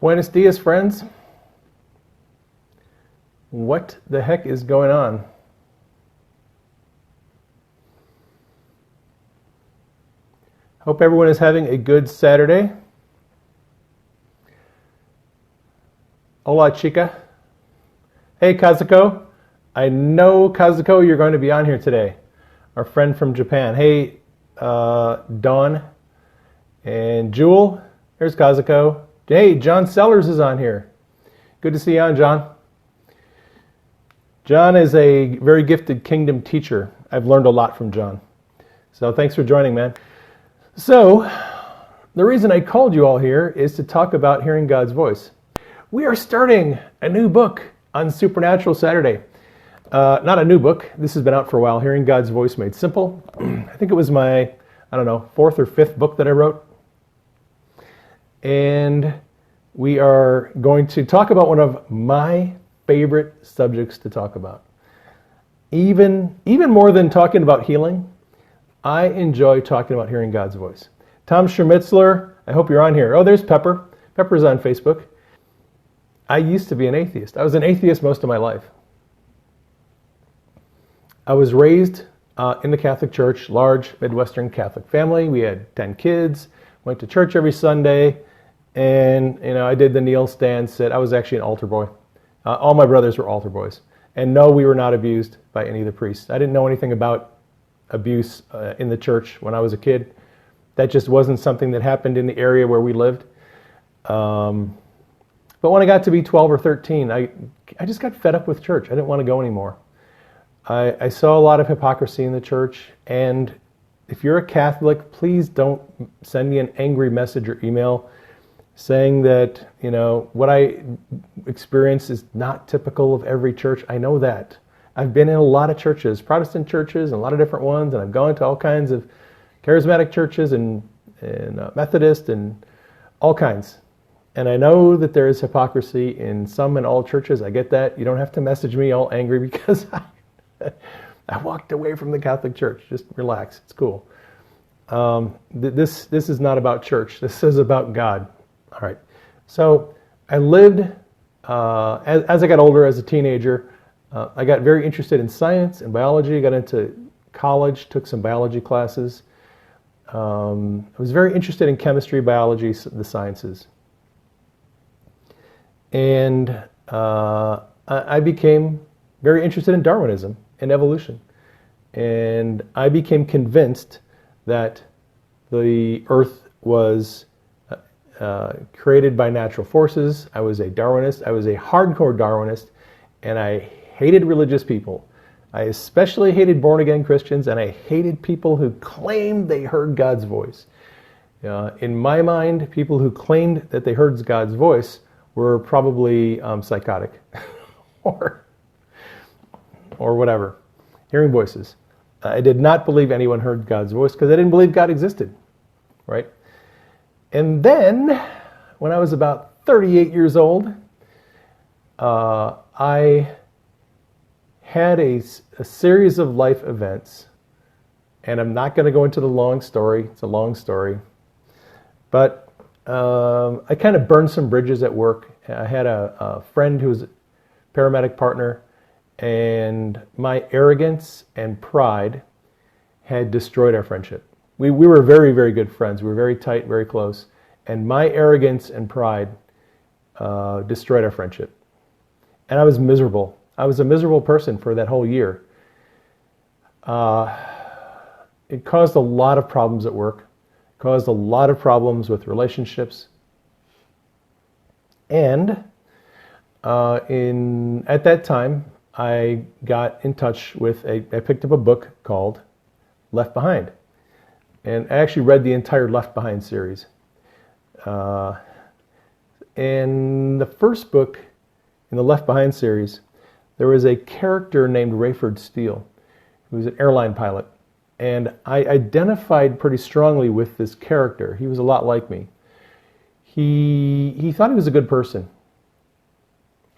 Buenos dias, friends. What the heck is going on? Hope everyone is having a good Saturday. Hola, chica. Hey, Kazuko. I know, Kazuko, you're going to be on here today. Our friend from Japan. Hey, Dawn and Jewel. There's Kazuko. Hey, John Sellers is on here. Good to see you on, John. John is a very gifted kingdom teacher. I've learned a lot from John. So thanks for joining, man. So, the reason I called you all here is to talk about hearing God's voice. We are starting a new book on Supernatural Saturday. Not a new book. This has been out for a while, Hearing God's Voice Made Simple. I think it was my, fourth or fifth book that I wrote. And we are going to talk about one of my favorite subjects to talk about. Even more than talking about healing, I enjoy talking about hearing God's voice. Tom Schermitzler, I hope you're on here. Oh, there's Pepper. Pepper's on Facebook. I used to be an atheist. I was an atheist most of my life. I was raised in the Catholic Church, large Midwestern Catholic family. We had 10 kids, went to church every Sunday, and I did the kneel, stand, sit. I was actually an altar boy. All my brothers were altar boys. And no, we were not abused by any of the priests. I didn't know anything about abuse in the church when I was a kid. That just wasn't something that happened in the area where we lived. But when I got to be 12 or 13, I just got fed up with church. I didn't want to go anymore. I saw a lot of hypocrisy in the church, and if you're a Catholic, please don't send me an angry message or email saying that, what I experience is not typical of every church. I know that. I've been in a lot of churches, Protestant churches, and a lot of different ones, and I've gone to all kinds of charismatic churches and Methodist and all kinds. And I know that there is hypocrisy in some and all churches. I get that. You don't have to message me all angry because I walked away from the Catholic Church. Just relax. It's cool. This is not about church. This is about God. All right. So I lived, as I got older, as a teenager, I got very interested in science and biology. I got into college, took some biology classes. I was very interested in chemistry, biology, the sciences. And I became very interested in Darwinism and evolution. And I became convinced that the Earth was created by natural forces. I was a Darwinist. I was a hardcore Darwinist, and I hated religious people. I especially hated born-again Christians, and I hated people who claimed they heard God's voice. In my mind, people who claimed that they heard God's voice were probably psychotic or whatever, hearing voices. I did not believe anyone heard God's voice because I didn't believe God existed, right? And then, when I was about 38 years old, I had a series of life events, and I'm not going to go into the long story. It's a long story. But I kind of burned some bridges at work. I had a friend who was a paramedic partner, and my arrogance and pride had destroyed our friendship. We were very, very good friends. We were very tight, very close. And my arrogance and pride destroyed our friendship. And I was miserable. I was a miserable person for that whole year. It caused a lot of problems at work. Caused a lot of problems with relationships. And at that time, I got in touch with I picked up a book called Left Behind. And I actually read the entire Left Behind series. In the first book, in the Left Behind series, there was a character named Rayford Steele, who was an airline pilot. And I identified pretty strongly with this character. He was a lot like me. He thought he was a good person.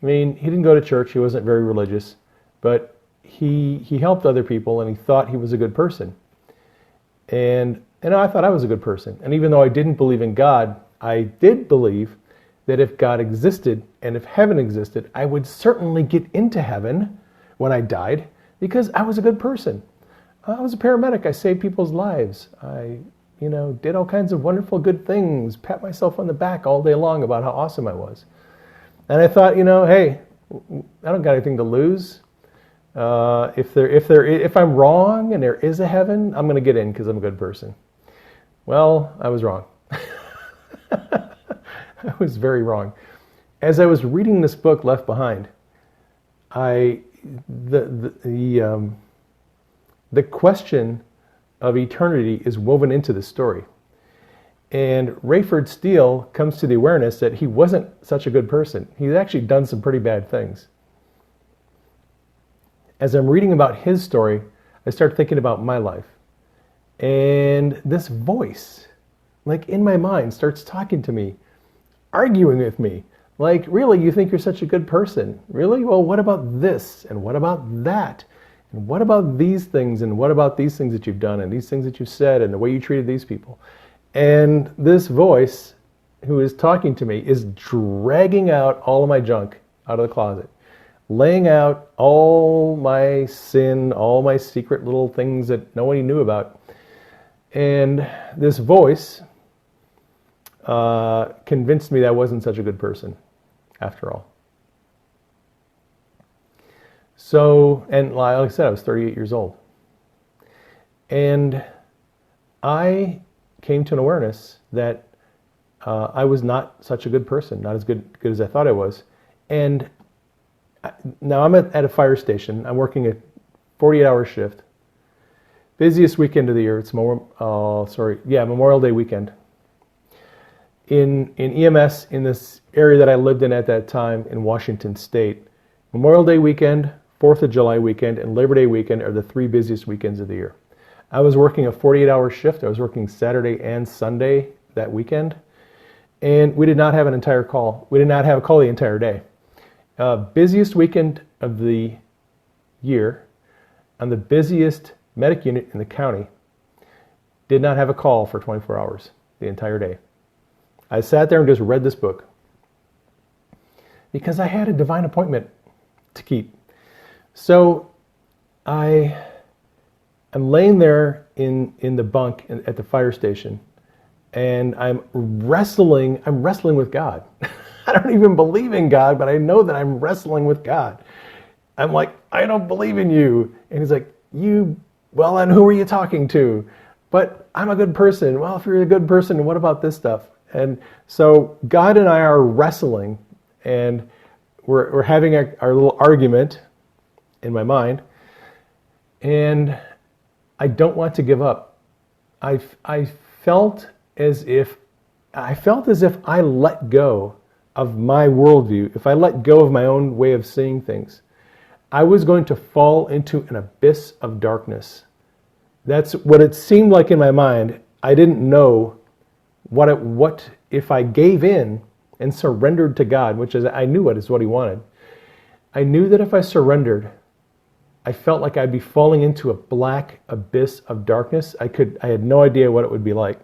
I mean, he didn't go to church, he wasn't very religious, but he helped other people, and he thought he was a good person. And I thought I was a good person. And even though I didn't believe in God, I did believe that if God existed and if heaven existed, I would certainly get into heaven when I died because I was a good person. I was a paramedic. I saved people's lives. I, did all kinds of wonderful good things, pat myself on the back all day long about how awesome I was. And I thought, hey, I don't got anything to lose. If I'm wrong and there is a heaven, I'm going to get in because I'm a good person. Well, I was wrong. I was very wrong. As I was reading this book, Left Behind, the question of eternity is woven into the story. And Rayford Steele comes to the awareness that he wasn't such a good person. He's actually done some pretty bad things. As I'm reading about his story, I start thinking about my life. And this voice, like in my mind, starts talking to me, arguing with me. Like, really, you think you're such a good person? Really? Well, what about this? And what about that? And what about these things? And what about these things that you've done? And these things that you've said? And the way you treated these people? And this voice who is talking to me is dragging out all of my junk out of the closet, laying out all my sin, all my secret little things that nobody knew about. And this voice convinced me that I wasn't such a good person after all. So, and like I said, I was 38 years old. And I came to an awareness that I was not such a good person, not as good as I thought I was. And now I'm at a fire station. I'm working a 48-hour shift. Busiest weekend of the year. It's Memorial Day weekend. In EMS, in this area that I lived in at that time in Washington State, Memorial Day weekend, 4th of July weekend, and Labor Day weekend are the three busiest weekends of the year. I was working a 48-hour shift. I was working Saturday and Sunday that weekend. And we did not have an entire call. We did not have a call the entire day. Busiest weekend of the year, on the busiest medic unit in the county, did not have a call for 24 hours the entire day. I sat there and just read this book because I had a divine appointment to keep. So I'm laying there in the bunk at the fire station, and I'm wrestling with God. I don't even believe in God, but I know that I'm wrestling with God. I'm like, I don't believe in you. And he's like, well, and who are you talking to? But I'm a good person. Well, if you're a good person, what about this stuff? And so God and I are wrestling, and we're having our little argument in my mind, and I don't want to give up. I felt as if I let go of my worldview, if I let go of my own way of seeing things, I was going to fall into an abyss of darkness. That's what it seemed like in my mind. I didn't know what if I gave in and surrendered to God, which is I knew what is what He wanted. I knew that if I surrendered, I felt like I'd be falling into a black abyss of darkness. I had no idea what it would be like.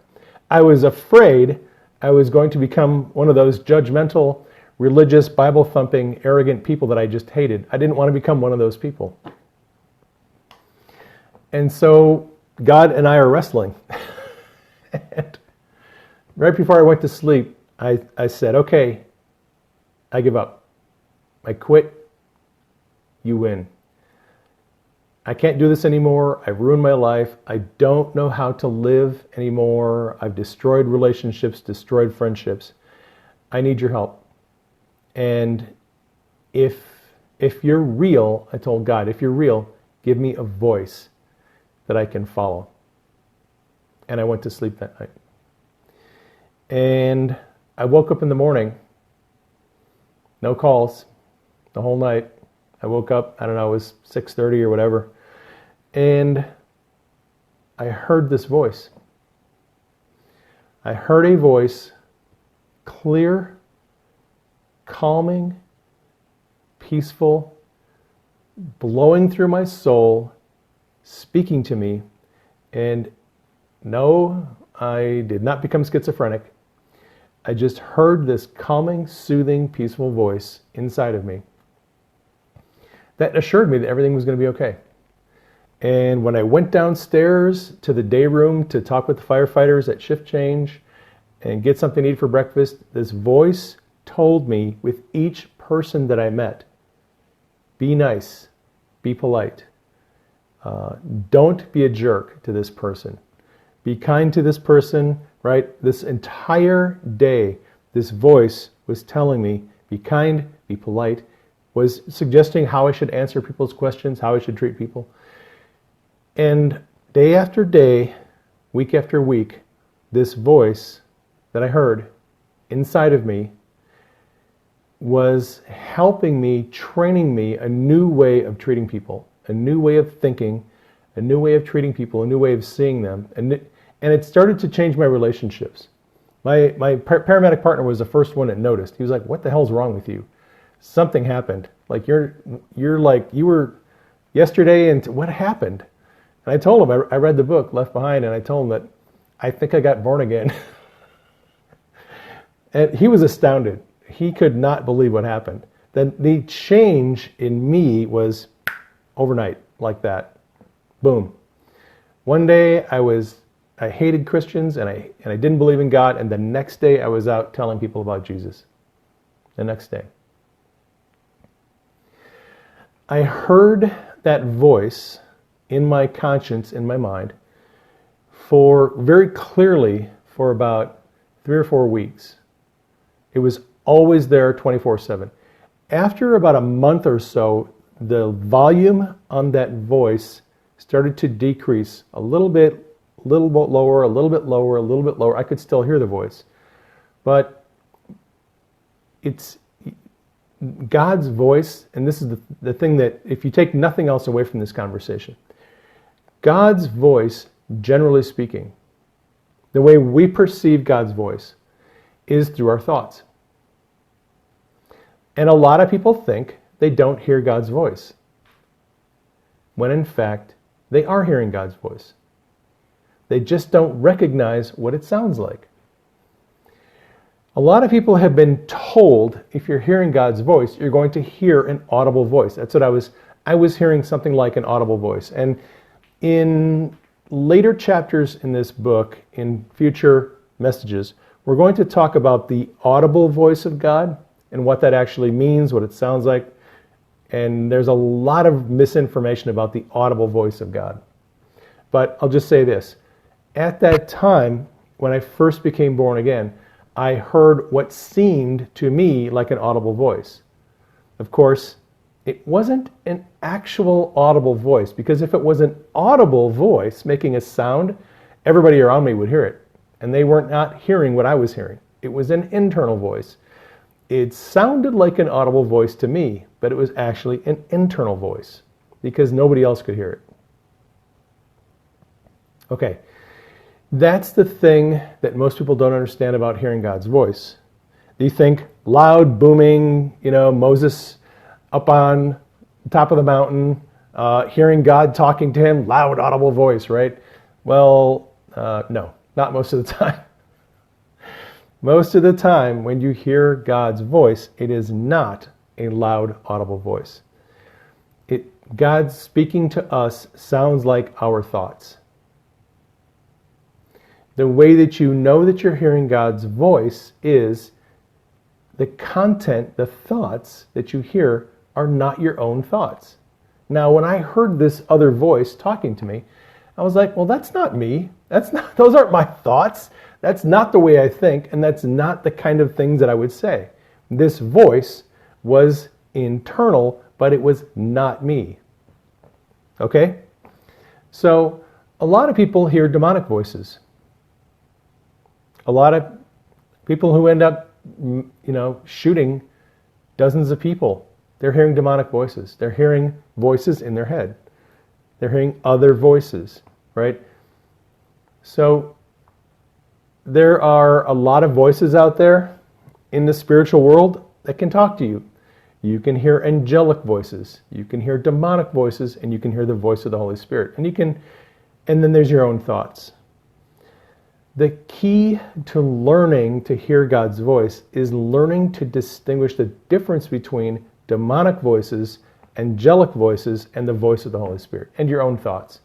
I was afraid I was going to become one of those judgmental, religious, Bible-thumping, arrogant people that I just hated. I didn't want to become one of those people. And so God and I are wrestling. And right before I went to sleep, I said, okay, I give up. I quit. You win. I can't do this anymore. I've ruined my life. I don't know how to live anymore. I've destroyed relationships, destroyed friendships. I need your help. And if you're real, I told God, if you're real, give me a voice that I can follow. And I went to sleep that night. And I woke up in the morning, no calls the whole night. I woke up, I don't know, it was 6:30 or whatever, and I heard this voice. I heard a voice, clear, calming, peaceful, blowing through my soul, speaking to me, and no, I did not become schizophrenic. I just heard this calming, soothing, peaceful voice inside of me that assured me that everything was going to be okay. And when I went downstairs to the day room to talk with the firefighters at shift change and get something to eat for breakfast, this voice told me with each person that I met, be nice, be polite. Don't be a jerk to this person. Be kind to this person, right? This entire day, this voice was telling me, be kind, be polite, was suggesting how I should answer people's questions, how I should treat people. And day after day, week after week, this voice that I heard inside of me was helping me, training me a new way of treating people, a new way of thinking, a new way of treating people, a new way of seeing them. And it started to change my relationships. My paramedic partner was the first one that noticed. He was like, what the hell's wrong with you? Something happened. Like you're like you were yesterday, and what happened? And I told him, I read the book, Left Behind, and I told him that I think I got born again. And he was astounded. He could not believe what happened. Then the change in me was overnight, like that. Boom. One day I hated Christians and I didn't believe in God, and the next day I was out telling people about Jesus. The next day. I heard that voice in my conscience, in my mind, very clearly for about 3 or 4 weeks. It was always there 24/7. After about a month or so, the volume on that voice started to decrease a little bit lower, a little bit lower, a little bit lower. I could still hear the voice. But it's God's voice, and this is the thing that, if you take nothing else away from this conversation, God's voice, generally speaking, the way we perceive God's voice is through our thoughts. And a lot of people think they don't hear God's voice, when in fact, they are hearing God's voice. They just don't recognize what it sounds like. A lot of people have been told, if you're hearing God's voice, you're going to hear an audible voice. That's what I was hearing something like an audible voice. And in later chapters in this book, in future messages, we're going to talk about the audible voice of God and what that actually means, what it sounds like. And there's a lot of misinformation about the audible voice of God. But I'll just say this. At that time, when I first became born again, I heard what seemed to me like an audible voice. Of course, it wasn't an actual audible voice, because if it was an audible voice making a sound, everybody around me would hear it. And they weren't not hearing what I was hearing. It was an internal voice. It sounded like an audible voice to me, but it was actually an internal voice because nobody else could hear it. Okay, that's the thing that most people don't understand about hearing God's voice. They think loud, booming, Moses up on top of the mountain, hearing God talking to him, loud, audible voice, right? Well, no, not most of the time. Most of the time, when you hear God's voice, it is not a loud, audible voice. God speaking to us sounds like our thoughts. The way that you know that you're hearing God's voice is the content, the thoughts that you hear are not your own thoughts. Now, when I heard this other voice talking to me, I was like, well, that's not me. Those aren't my thoughts. That's not the way I think, and that's not the kind of things that I would say. This voice was internal, but it was not me. Okay? So, a lot of people hear demonic voices. A lot of people who end up, shooting dozens of people, they're hearing demonic voices. They're hearing voices in their head. They're hearing other voices, right? So, there are a lot of voices out there in the spiritual world that can talk to you. You can hear angelic voices, you can hear demonic voices, and you can hear the voice of the Holy Spirit. And then there's your own thoughts. The key to learning to hear God's voice is learning to distinguish the difference between demonic voices, angelic voices, and the voice of the Holy Spirit, and your own thoughts.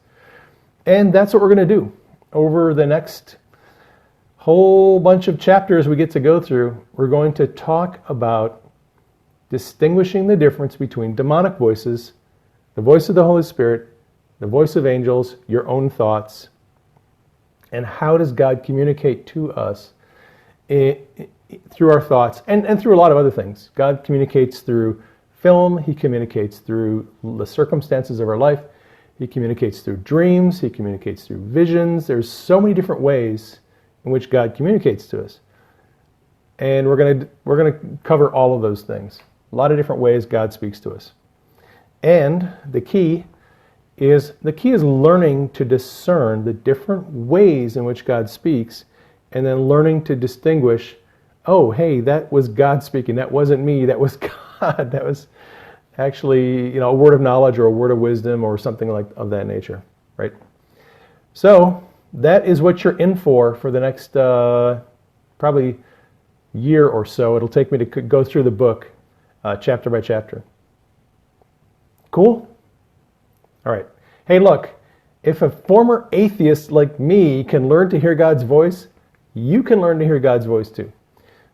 And that's what we're going to do over the next whole bunch of chapters we get to go through. We're going to talk about distinguishing the difference between demonic voices, the voice of the Holy Spirit, the voice of angels, your own thoughts, and how does God communicate to us through our thoughts and through a lot of other things. God communicates through film. He communicates through the circumstances of our life. He communicates through dreams. He communicates through visions. There's so many different ways in which God communicates to us. And we're going to cover all of those things. A lot of different ways God speaks to us. And the key is learning to discern the different ways in which God speaks, and then learning to distinguish, oh, hey, that was God speaking. That wasn't me. That was God. That was actually, a word of knowledge or a word of wisdom or something like of that nature, right? So that is what you're in for the next probably year or so. It'll take me to go through the book chapter by chapter. Cool? All right. Hey, look, if a former atheist like me can learn to hear God's voice, you can learn to hear God's voice too.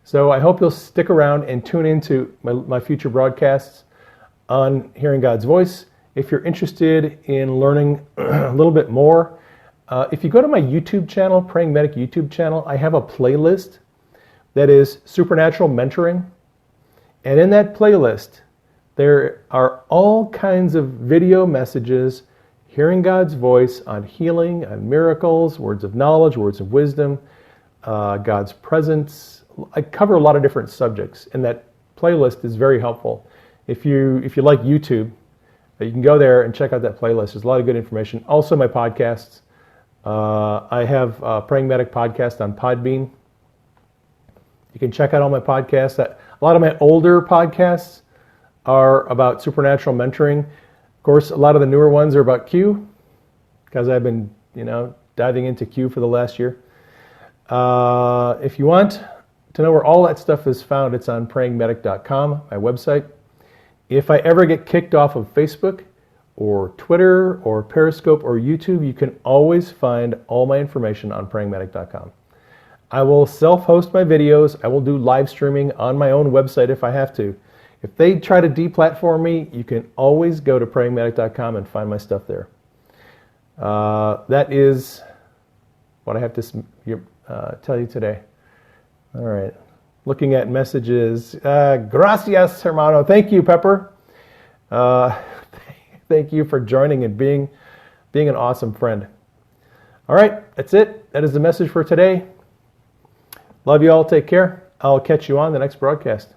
So I hope you'll stick around and tune into my future broadcasts on hearing God's voice. If you're interested in learning a little bit more, if you go to my YouTube channel, Praying Medic YouTube channel, I have a playlist that is Supernatural Mentoring. And in that playlist, there are all kinds of video messages, hearing God's voice on healing, on miracles, words of knowledge, words of wisdom, God's presence. I cover a lot of different subjects, and that playlist is very helpful. If you like YouTube, you can go there and check out that playlist. There's a lot of good information. Also, my podcasts. I have a Praying Medic podcast on Podbean. You can check out all my podcasts. A lot of my older podcasts are about supernatural mentoring. Of course, a lot of the newer ones are about Q, because I've been, diving into Q for the last year. If you want to know where all that stuff is found, it's on prayingmedic.com, my website. If I ever get kicked off of Facebook or Twitter or Periscope or YouTube, you can always find all my information on prayingmedic.com. I will self-host my videos. I will do live streaming on my own website if I have to. If they try to deplatform me, you can always go to prayingmedic.com and find my stuff there. That is what I have to tell you today. All right. Looking at messages. Gracias, hermano. Thank you, Pepper. Thank you for joining and being an awesome friend. All right. That's it. That is the message for today. Love you all. Take care. I'll catch you on the next broadcast.